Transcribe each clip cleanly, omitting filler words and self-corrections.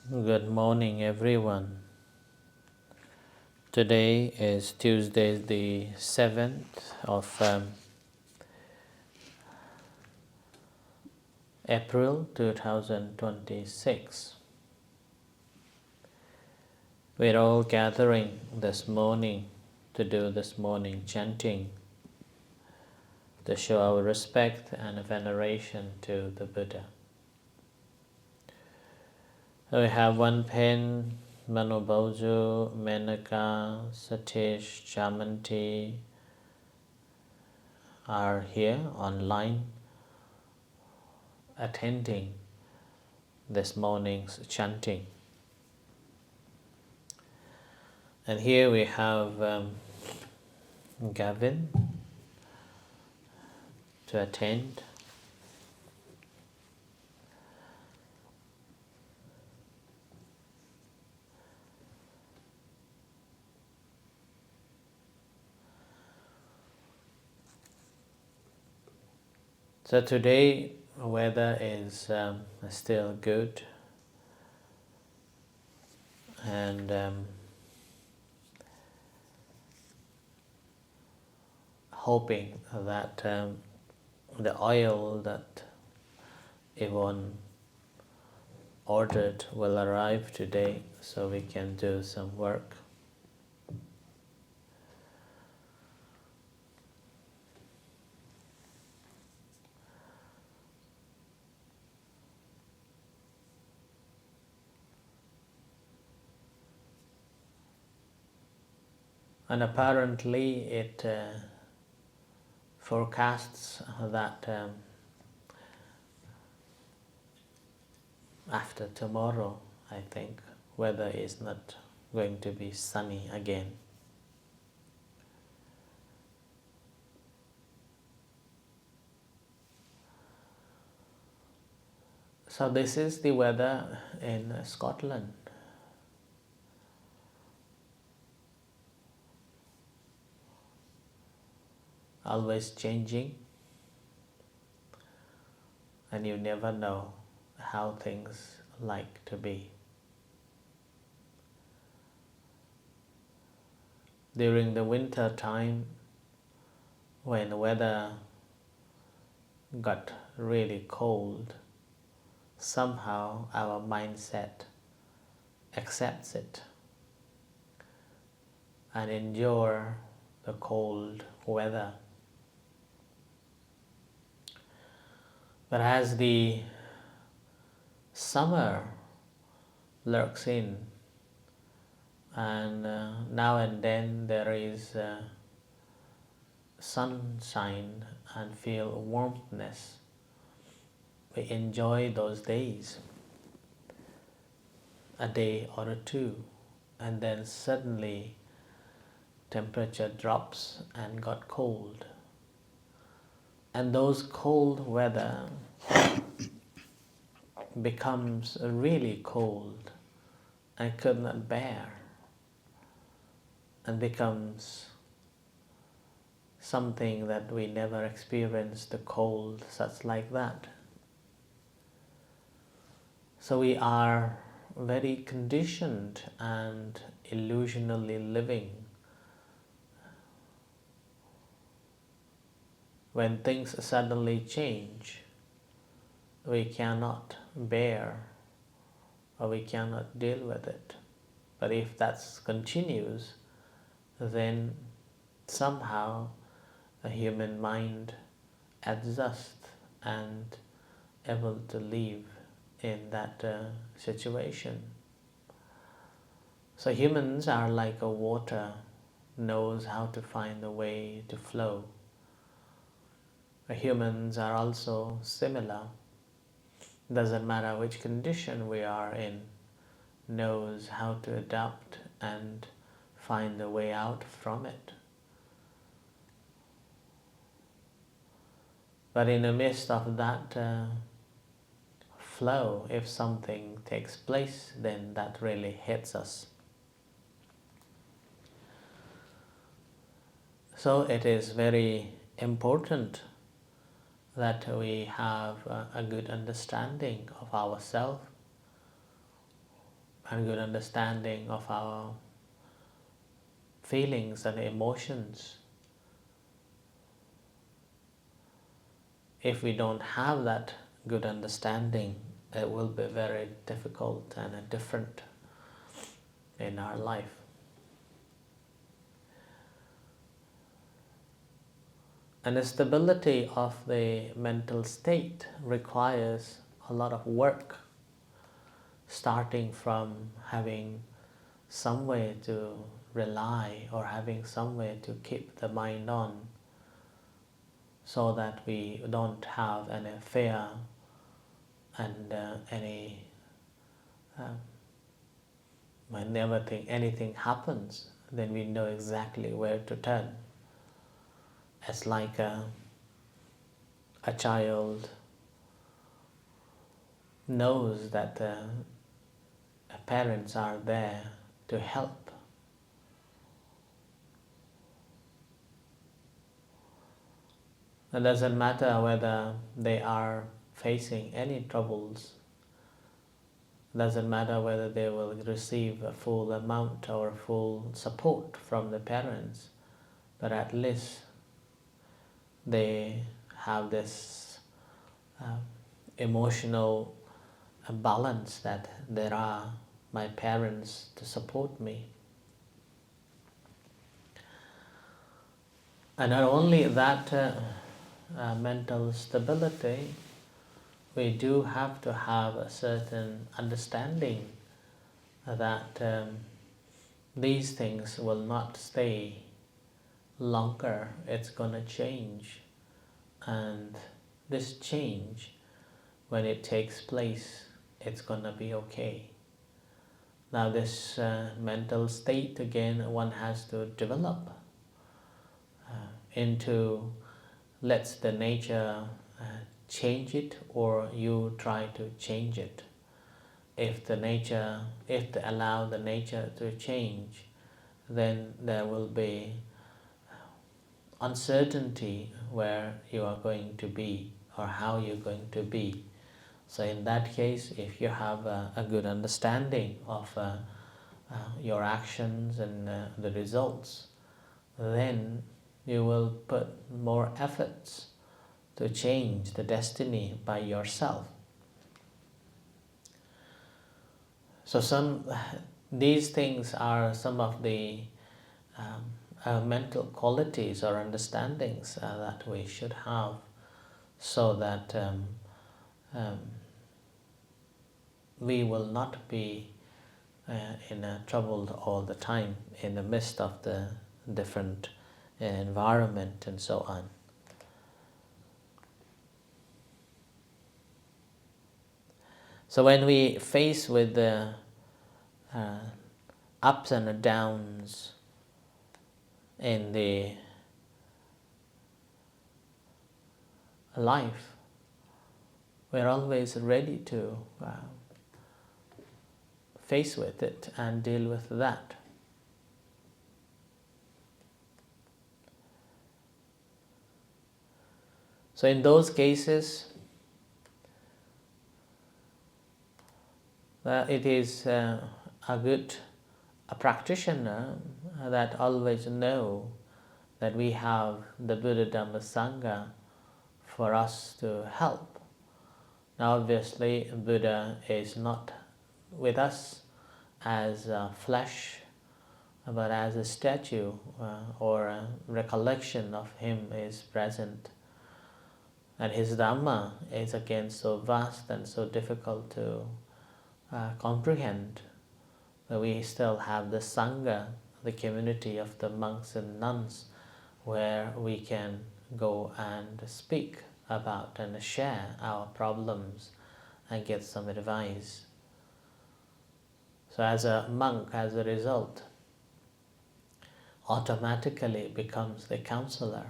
Good morning, everyone. Today is Tuesday, the 7th of April 2026. We're all gathering this morning to do this morning chanting to show our respect and veneration to the Buddha. We have one pen, Manobauju, Menaka, Satish, Chamanti are here online attending this morning's chanting. And here we have Gavin to attend. So today weather is still good, and hoping that the oil that Yvonne ordered will arrive today so we can do some work. And apparently it forecasts that after tomorrow, I think, weather is not going to be sunny again. So this is the weather in Scotland. Always changing, and you never know how things like to be. During the winter time, when the weather got really cold, somehow our mindset accepts it and endure the cold weather. But as the summer lurks in, and now and then there is sunshine and feel warmthness, we enjoy those days, a day or two, and then suddenly temperature drops and got cold. And those cold weather becomes really cold and could not bear, and becomes something that we never experienced, the cold such like that. So we are very conditioned and illusionally living. When things suddenly change, we cannot bear or we cannot deal with it. But if that continues, then somehow a human mind adjusts and able to live in that situation. So humans are like a water, knows how to find a way to flow. Humans are also similar. Doesn't matter which condition we are in, knows how to adapt and find a way out from it. But in the midst of that flow, if something takes place, then that really hits us. So it is very important that we have a good understanding of ourselves, and good understanding of our feelings and emotions. If we don't have that good understanding, it will be very difficult and different in our life. And the stability of the mental state requires a lot of work, starting from having some way to rely or having some way to keep the mind on, so that we don't have any fear and whenever anything happens, then we know exactly where to turn. It's like a child knows that the parents are there to help. It doesn't matter whether they are facing any troubles. It doesn't matter whether they will receive a full amount or full support from the parents, but at least they have this emotional balance that there are my parents to support me. And not only that mental stability, we do have to have a certain understanding that these things will not stay longer. It's going to change, and this change, when it takes place, it's going to be okay. Now this mental state, again, one has to develop into let's the nature change it, or you try to change it. If they allow the nature to change, then there will be uncertainty where you are going to be or how you're going to be. So in that case, if you have a good understanding of your actions and the results, then you will put more efforts to change the destiny by yourself. So these things are some of the mental qualities or understandings that we should have, so that we will not be in trouble all the time in the midst of the different environment and so on. So when we face with the ups and downs in the life, we're always ready to face with it and deal with that. So in those cases, it is a practitioner that always know that we have the Buddha, Dhamma, Sangha for us to help. Now obviously Buddha is not with us as flesh, but as a statue or a recollection of him is present. And his Dhamma is again so vast and so difficult to comprehend, but we still have the Sangha, the community of the monks and nuns, where we can go and speak about and share our problems and get some advice. So as a monk, as a result, automatically becomes the counselor.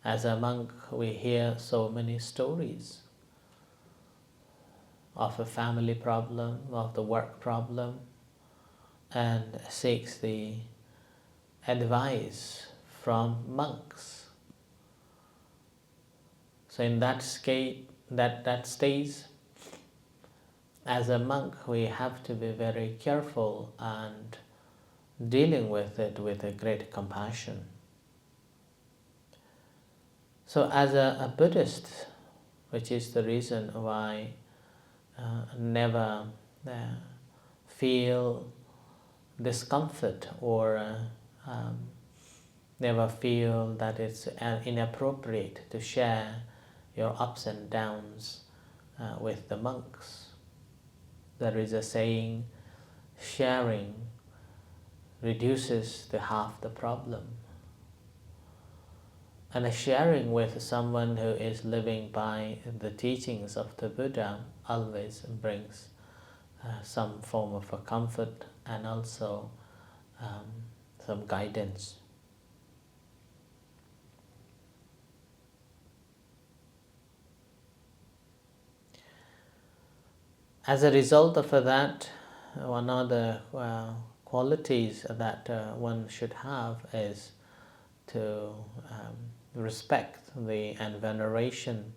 As a monk, we hear so many stories of a family problem, of the work problem, and seeks the advice from monks. So in that state, as a monk, we have to be very careful and dealing with it with a great compassion. So as a Buddhist, which is the reason why never feel discomfort or never feel that it's inappropriate to share your ups and downs with the monks. There is a saying, sharing reduces to half the problem. And a sharing with someone who is living by the teachings of the Buddha always brings some form of a comfort and also some guidance. As a result of that, one of the qualities that one should have is to respect and veneration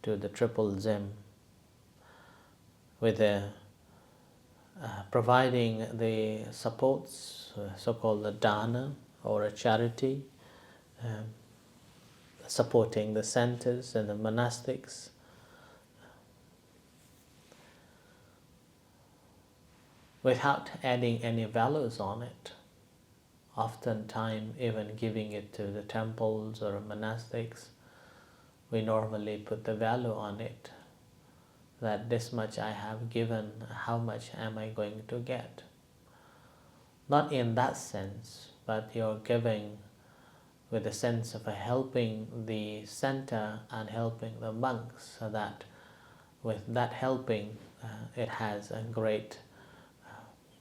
to the Triple Zim, with providing the supports, so-called the Dhana, or a charity, supporting the centers and the monastics, without adding any values on it. Oftentimes, even giving it to the temples or monastics, we normally put the value on it, that this much I have given, how much am I going to get? Not in that sense, but you're giving with a sense of helping the center and helping the monks, so that with that helping, it has a great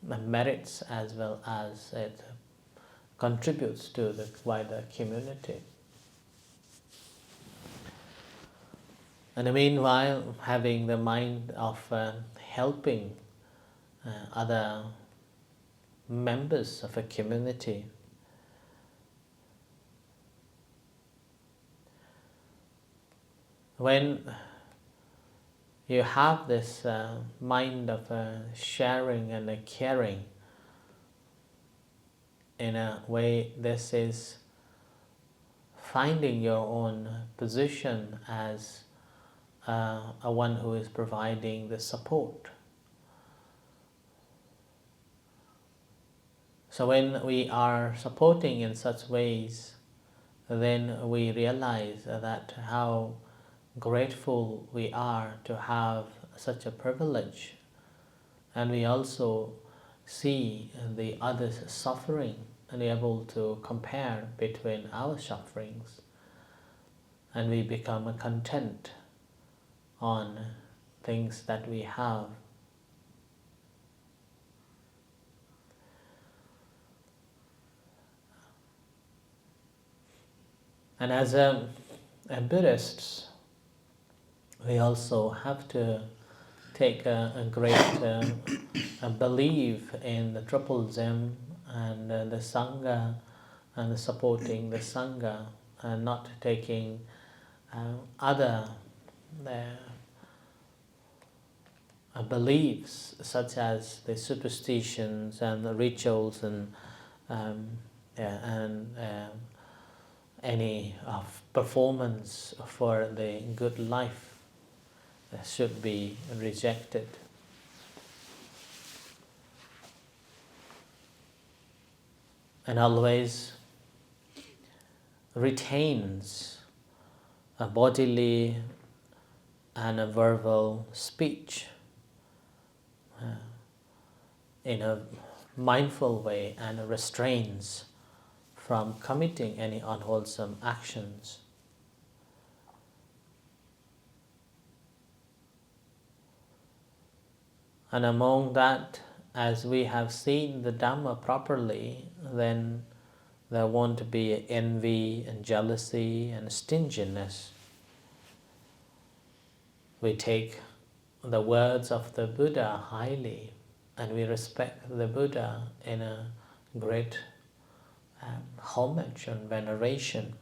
merits as well as it contributes to the wider community. And meanwhile, having the mind of helping other members of a community. When you have this mind of sharing and caring, in a way, this is finding your own position as a one who is providing the support. So when we are supporting in such ways, then we realize that how grateful we are to have such a privilege, and we also see the others suffering and able to compare between our sufferings, and we become content on things that we have. And as a Buddhists, we also have to take a great belief in the Triple Zim and the Sangha, and supporting the Sangha, and not taking other beliefs such as the superstitions and the rituals and any performance for the good life should be rejected. And always retains a bodily and a verbal speech in a mindful way, and restrains from committing any unwholesome actions. And among that, as we have seen the Dhamma properly, then there won't be envy and jealousy and stinginess. We take the words of the Buddha highly, and we respect the Buddha in a great homage and veneration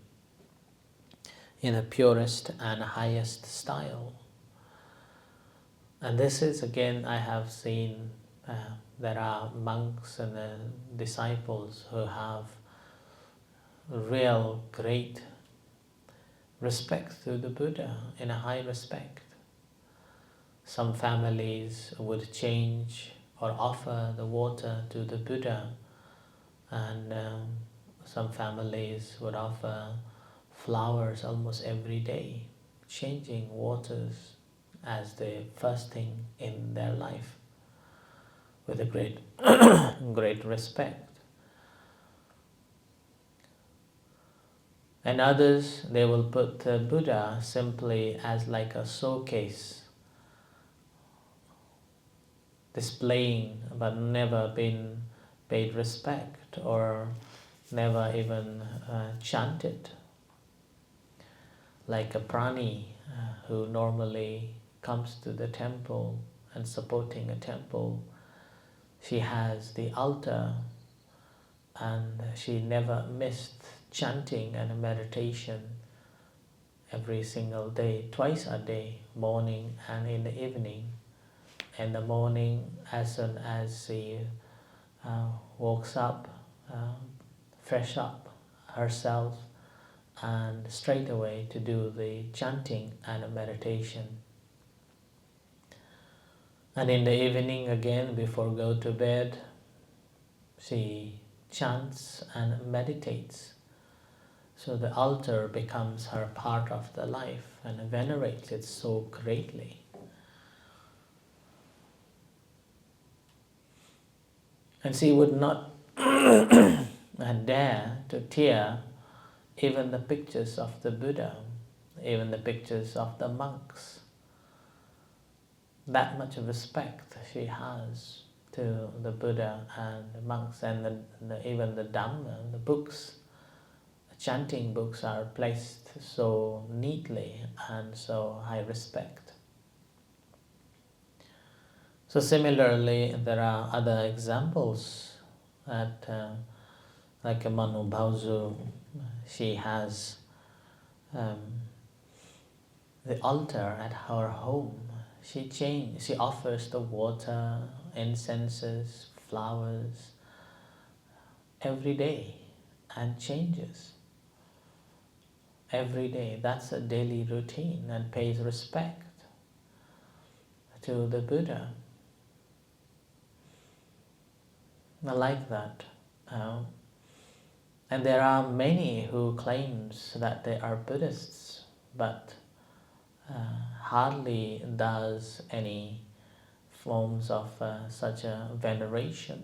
in the purest and highest style. And this is again, I have seen there are monks and disciples who have real great respect to the Buddha, in a high respect. Some families would change or offer the water to the Buddha, and some families would offer flowers almost every day, changing waters as the first thing in their life with a great great respect. And others, they will put the Buddha simply as like a showcase, displaying but never been paid respect or never even chanted. Like a prani who normally comes to the temple and supporting a temple, she has the altar and she never missed chanting and meditation every single day, twice a day, morning and in the evening. In the morning, as soon as she wakes up, fresh up herself, and straight away to do the chanting and meditation. And in the evening again, before go to bed, she chants and meditates. So the altar becomes her part of the life and venerates it so greatly. And she would not dare to tear even the pictures of the Buddha, even the pictures of the monks. That much respect she has to the Buddha and the monks, and even the Dhamma, the books, the chanting books are placed so neatly and so high respect. So similarly, there are other examples that like a Manu Bauzu, she has the altar at her home. She offers the water, incenses, flowers every day and changes every day. That's a daily routine and pays respect to the Buddha. I like that. And there are many who claims that they are Buddhists, but hardly does any forms of such a veneration.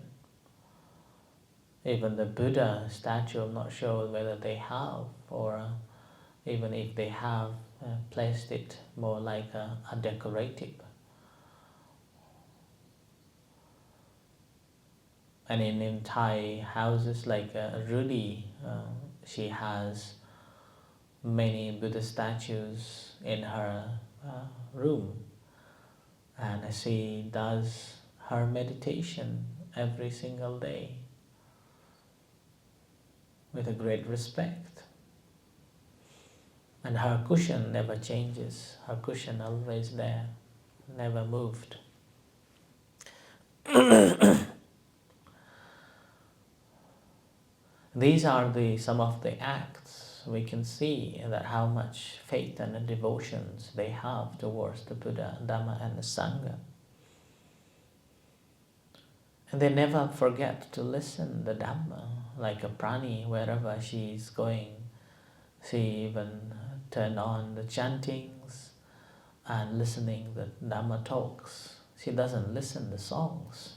Even the Buddha statue, I'm not sure whether they have, or even if they have, placed it more like a decorative. And in Thai houses like Rudy, she has many Buddha statues in her room, and she does her meditation every single day with a great respect. And her cushion never changes, her cushion always there, never moved. These are some of the acts we can see that how much faith and devotions they have towards the Buddha, Dhamma and the Sangha. And they never forget to listen the Dhamma, like a prani, wherever she is going. She even turn on the chantings and listening the Dhamma talks. She doesn't listen the songs.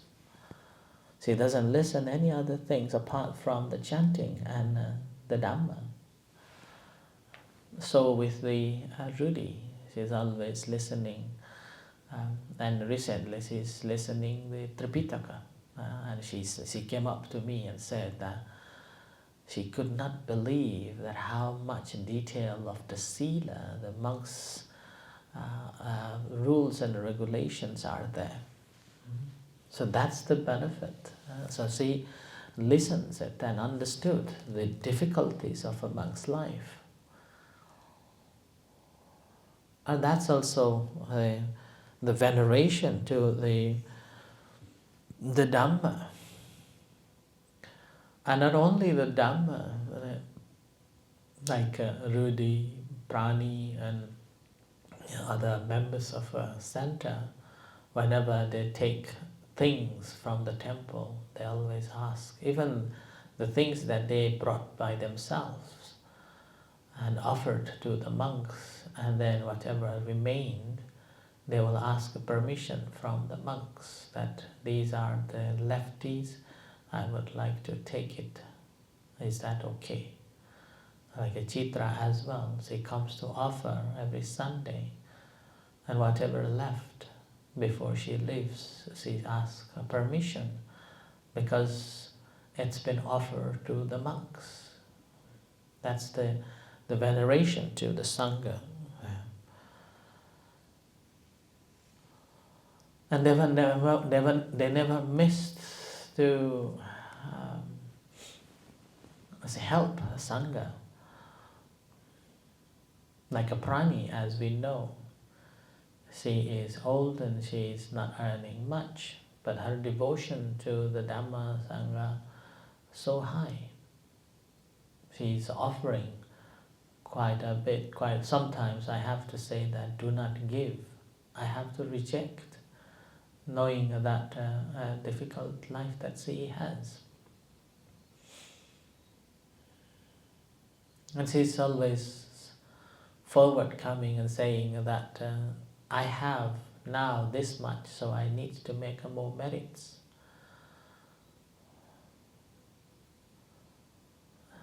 She doesn't listen any other things apart from the chanting and the Dhamma. So with the Rudy, she's always listening. And recently she's listening the Tripitaka. And she came up to me and said that she could not believe that how much detail of the sila, the monks' rules and regulations are there. So that's the benefit. So she listens it and understood the difficulties of a monk's life. And that's also the veneration to the Dhamma. And not only the Dhamma, like Rudy, Prani, and other members of a center, whenever they take things from the temple, they always ask, even the things that they brought by themselves and offered to the monks, and then whatever remained, they will ask permission from the monks that these are the lefties, I would like to take it. Is that okay? Like a Chitra as well, she comes to offer every Sunday, and whatever left before she leaves, she asks permission because it's been offered to the monks. That's the veneration to the Sangha. And they never missed to help a Sangha. Like a Prani, as we know, she is old and she is not earning much, but her devotion to the Dhamma Sangha so high. She's offering quite a bit, sometimes I have to say that do not give. I have to reject, knowing that difficult life that she has. And she's always forward coming and saying that I have now this much, so I need to make more merits.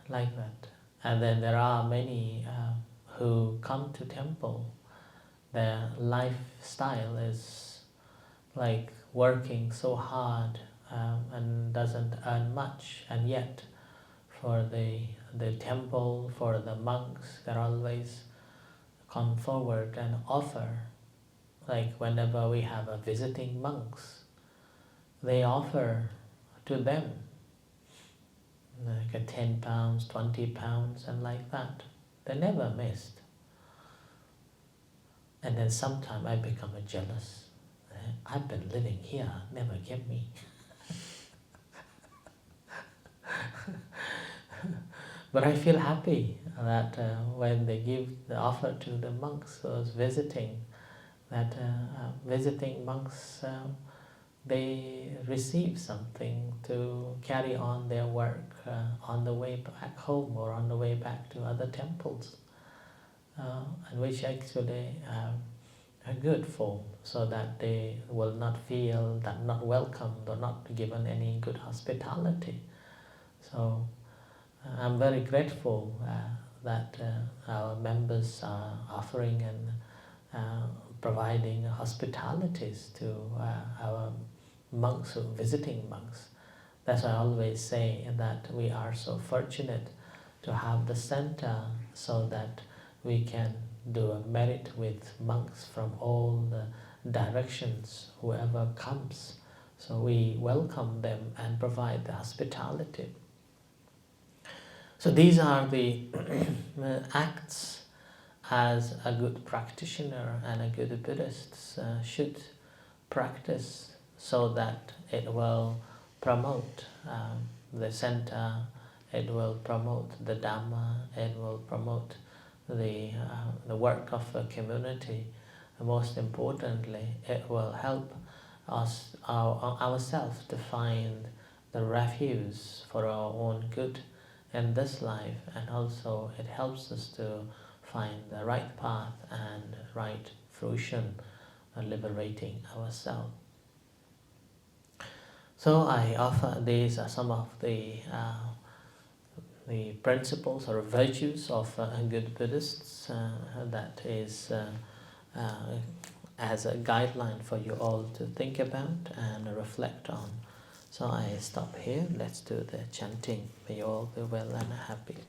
Like that. And then there are many who come to temple. Their lifestyle is like working so hard and doesn't earn much, and yet for the temple, for the monks, they always come forward and offer. Like whenever we have a visiting monks, they offer to them like a 10 pounds, 20 pounds, and like that. They never missed. And then sometimes I become jealous. I've been living here, never give me. But I feel happy that when they give the offer to the monks who was visiting, that visiting monks, they receive something to carry on their work on the way back home or on the way back to other temples, and which actually are good for, so that they will not feel that not welcomed or not given any good hospitality. So I'm very grateful that our members are offering and providing hospitalities to our monks, or visiting monks. That's why I always say that we are so fortunate to have the center, so that we can do a merit with monks from all the directions, whoever comes. So we welcome them and provide the hospitality. So these are the acts as a good practitioner and a good Buddhist should practice, so that it will promote the center, it will promote the Dhamma, it will promote the work of the community. And most importantly, it will help us ourselves to find the refuge for our own good in this life, and also it helps us to find the right path and right fruition, liberating ourselves. So I offer these are some of the principles or virtues of good Buddhists that is as a guideline for you all to think about and reflect on. So I stop here. Let's do the chanting. May you all be well and happy.